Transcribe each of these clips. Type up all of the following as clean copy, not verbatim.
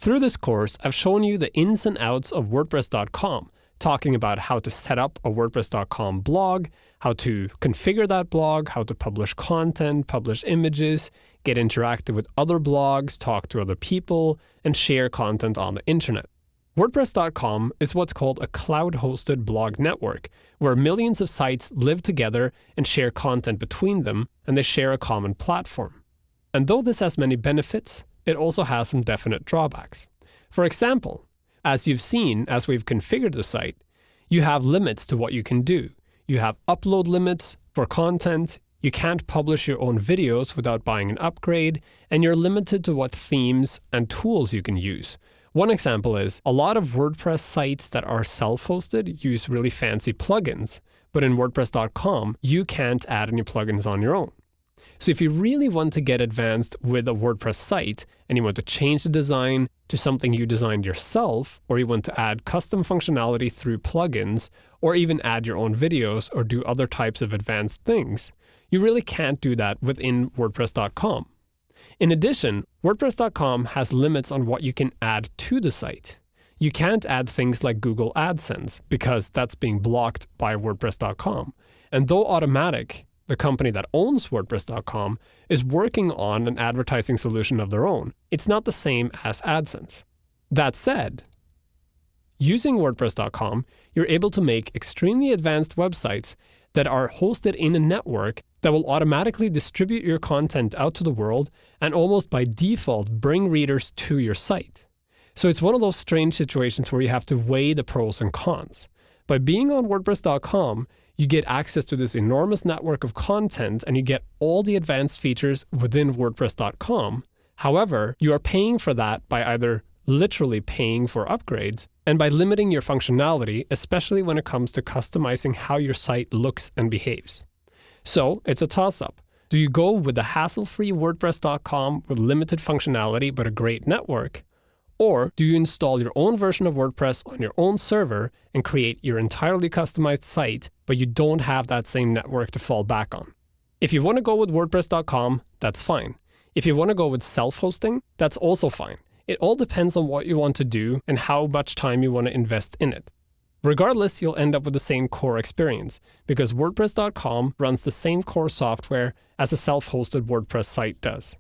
Through this course, I've shown you the ins and outs of WordPress.com, talking about how to set up a WordPress.com blog, how to configure that blog, how to publish content, publish images, get interactive with other blogs, talk to other people, and share content on the internet. WordPress.com is what's called a cloud-hosted blog network, where millions of sites live together and share content between them, and they share a common platform. And though this has many benefits, it also has some definite drawbacks. For example, as you've seen as we've configured the site, you have limits to what you can do. You have upload limits for content, you can't publish your own videos without buying an upgrade, and you're limited to what themes and tools you can use. One example is a lot of WordPress sites that are self-hosted use really fancy plugins, but in WordPress.com, you can't add any plugins on your own. So if you really want to get advanced with a WordPress site and you want to change the design to something you designed yourself, or you want to add custom functionality through plugins, or even add your own videos or do other types of advanced things, you really can't do that within WordPress.com. In addition, WordPress.com has limits on what you can add to the site. You can't add things like Google AdSense because that's being blocked by WordPress.com. And though Automattic, the company that owns WordPress.com, is working on an advertising solution of their own, it's not the same as AdSense. That said, using WordPress.com, you're able to make extremely advanced websites that are hosted in a network that will automatically distribute your content out to the world and almost by default bring readers to your site. So it's one of those strange situations where you have to weigh the pros and cons. By being on WordPress.com, you get access to this enormous network of content and you get all the advanced features within WordPress.com. However, you are paying for that by either literally paying for upgrades and by limiting your functionality, especially when it comes to customizing how your site looks and behaves. So it's a toss-up. Do you go with the hassle-free WordPress.com with limited functionality but a great network? Or do you install your own version of WordPress on your own server and create your entirely customized site, but you don't have that same network to fall back on? If you want to go with WordPress.com, that's fine. If you want to go with self-hosting, that's also fine. It all depends on what you want to do and how much time you want to invest in it. Regardless, you'll end up with the same core experience because WordPress.com runs the same core software as a self-hosted WordPress site does.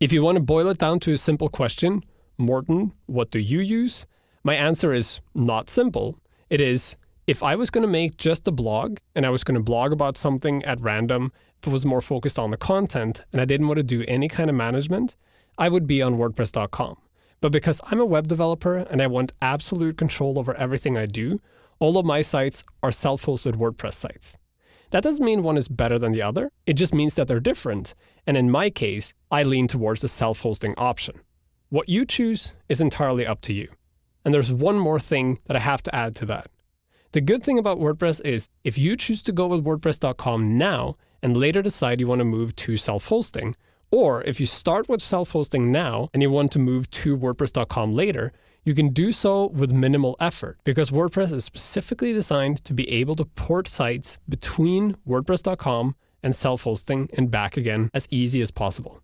If you want to boil it down to a simple question, Morten, what do you use? My answer is not simple. It is, if I was going to make just a blog and I was going to blog about something at random that was more focused on the content and I didn't want to do any kind of management, I would be on WordPress.com. But because I'm a web developer and I want absolute control over everything I do, all of my sites are self-hosted WordPress sites. That doesn't mean one is better than the other. It just means that they're different. And in my case, I lean towards the self-hosting option. What you choose is entirely up to you. And there's one more thing that I have to add to that. The good thing about WordPress is if you choose to go with WordPress.com now and later decide you want to move to self-hosting, or if you start with self-hosting now and you want to move to WordPress.com later, you can do so with minimal effort because WordPress is specifically designed to be able to port sites between WordPress.com and self-hosting and back again as easy as possible.